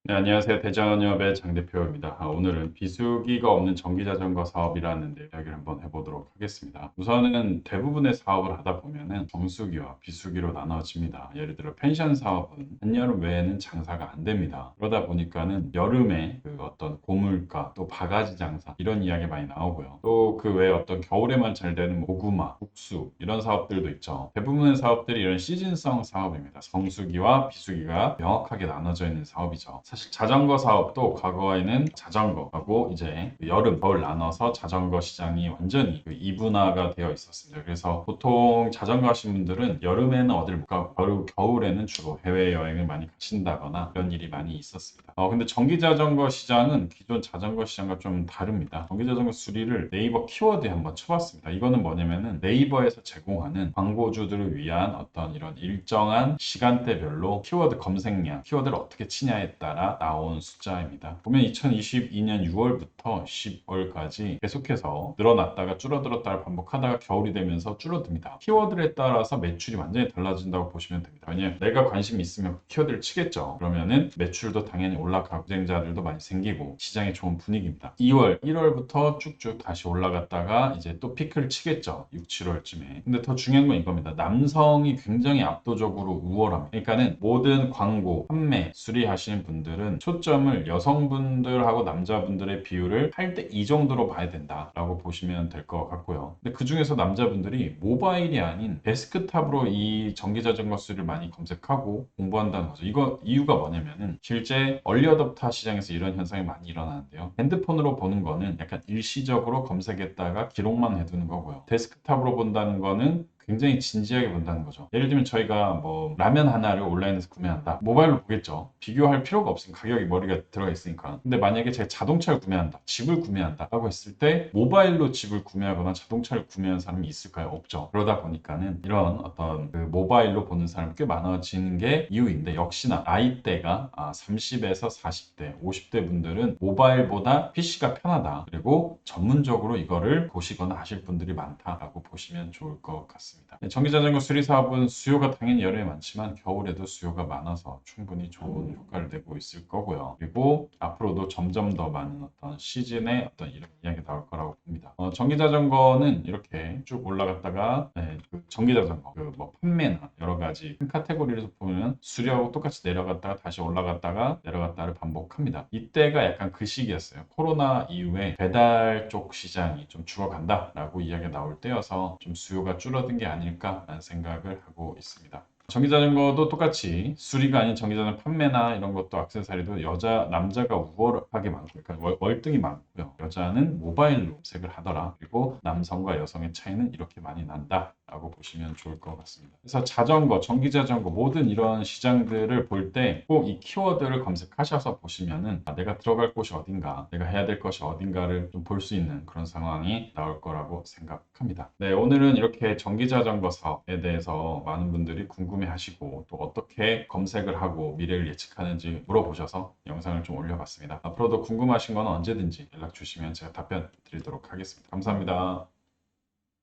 네, 안녕하세요. 대전협의 장 대표입니다. 오늘은 비수기가 없는 전기자전거 사업이라는 이야기를 한번 해보도록 하겠습니다. 우선은 대부분의 사업을 하다 보면은 정수기와 비수기로 나눠집니다. 예를 들어 펜션 사업은 한여름 외에는 장사가 안 됩니다. 그러다 보니까는 여름에 그 어떤 고물가 또 바가지 장사 이런 이야기 많이 나오고요. 또 그 외에 어떤 겨울에만 잘 되는 고구마, 국수 이런 사업들도 있죠. 대부분의 사업들이 이런 시즌성 사업입니다. 정수기와 비수기가 명확하게 나눠져 있는 사업이죠. 사실 자전거 사업도 과거에는 자전거하고 이제 여름, 겨울 나눠서 자전거 시장이 완전히 이분화가 되어 있었습니다. 그래서 보통 자전거 하시는 분들은 여름에는 어딜 못 가고 겨울에는 주로 해외여행을 많이 가신다거나 그런 일이 많이 있었습니다. 근데 전기 자전거 시장은 기존 자전거 시장과 좀 다릅니다. 전기 자전거 수리를 네이버 키워드에 한번 쳐봤습니다. 이거는 뭐냐면은 네이버에서 제공하는 광고주들을 위한 어떤 이런 일정한 시간대별로 키워드 검색량, 키워드를 어떻게 치냐에 따라 나온 숫자입니다. 보면 2022년 6월부터 10월까지 계속해서 늘어났다가 줄어들었다가 반복하다가 겨울이 되면서 줄어듭니다. 키워드에 따라서 매출이 완전히 달라진다고 보시면 됩니다. 왜냐하면 내가 관심이 있으면 키워드를 치겠죠. 그러면은 매출도 당연히 올라가고 경쟁자들도 많이 생기고 시장이 좋은 분위기입니다. 2월, 1월부터 쭉쭉 다시 올라갔다가 이제 또 피크를 치겠죠. 6, 7월쯤에. 근데 더 중요한 건 이겁니다. 남성이 굉장히 압도적으로 우월합니다. 그러니까는 모든 광고, 판매, 수리하시는 분들은 초점을 여성분들하고 남자분들의 비율을 8대 2 정도로 봐야 된다라고 보시면 될 것 같고요. 근데 그 중에서 남자분들이 모바일이 아닌 데스크탑으로 이 전기자전거 수리를 많이 검색하고 공부한다는 거죠. 이거 이유가 뭐냐면은 실제 얼리어답터 시장에서 이런 현상이 많이 일어나는데요. 핸드폰으로 보는 거는 약간 일시적으로 검색했다가 기록만 해두는 거고요. 데스크탑으로 본다는 거는 굉장히 진지하게 본다는 거죠. 예를 들면 저희가 뭐 라면 하나를 온라인에서 구매한다. 모바일로 보겠죠. 비교할 필요가 없으니까 가격이 머리가 들어가 있으니까. 근데 만약에 제가 자동차를 구매한다. 집을 구매한다. 라고 했을 때 모바일로 집을 구매하거나 자동차를 구매하는 사람이 있을까요? 없죠. 그러다 보니까는 이런 어떤 그 모바일로 보는 사람이 꽤 많아지는 게 이유인데 역시나 나이대가 30에서 40대, 50대 분들은 모바일보다 PC가 편하다. 그리고 전문적으로 이거를 보시거나 하실 분들이 많다라고 보시면 좋을 것 같습니다. 전기자전거 수리 사업은 수요가 당연히 여름에 많지만 겨울에도 수요가 많아서 충분히 좋은 효과를 내고 있을 거고요. 그리고 앞으로도 점점 더 많은 어떤 시즌의 어떤 이런 이야기 나올 거라고 봅니다. 전기자전거는 이렇게 쭉 올라갔다가 그 전기자전거 그 뭐 판매나 여러 가지 큰 카테고리에서 보면 수리하고 똑같이 내려갔다가 다시 올라갔다가 내려갔다를 반복합니다. 이때가 약간 그 시기였어요. 코로나 이후에 배달 쪽 시장이 좀 죽어간다라고 이야기가 나올 때여서 좀 수요가 줄어든 게 아닐까라는 생각을 하고 있습니다. 전기자전거도 똑같이 수리가 아닌 전기자전거 판매나 이런 것도 액세서리도 남자가 우월하게 많고, 그러니까 월등히 많고요. 여자는 모바일로 검색을 하더라. 그리고 남성과 여성의 차이는 이렇게 많이 난다. 라고 보시면 좋을 것 같습니다. 그래서 자전거, 전기자전거 모든 이런 시장들을 볼 때 꼭 이 키워드를 검색하셔서 보시면은 내가 들어갈 곳이 어딘가, 내가 해야 될 것이 어딘가를 좀 볼 수 있는 그런 상황이 나올 거라고 생각합니다. 네, 오늘은 이렇게 전기자전거 사업에 대해서 많은 분들이 궁금해하시고 또 어떻게 검색을 하고 미래를 예측하는지 물어보셔서 영상을 좀 올려봤습니다. 앞으로도 궁금하신 건 언제든지 연락 주시면 제가 답변 드리도록 하겠습니다. 감사합니다.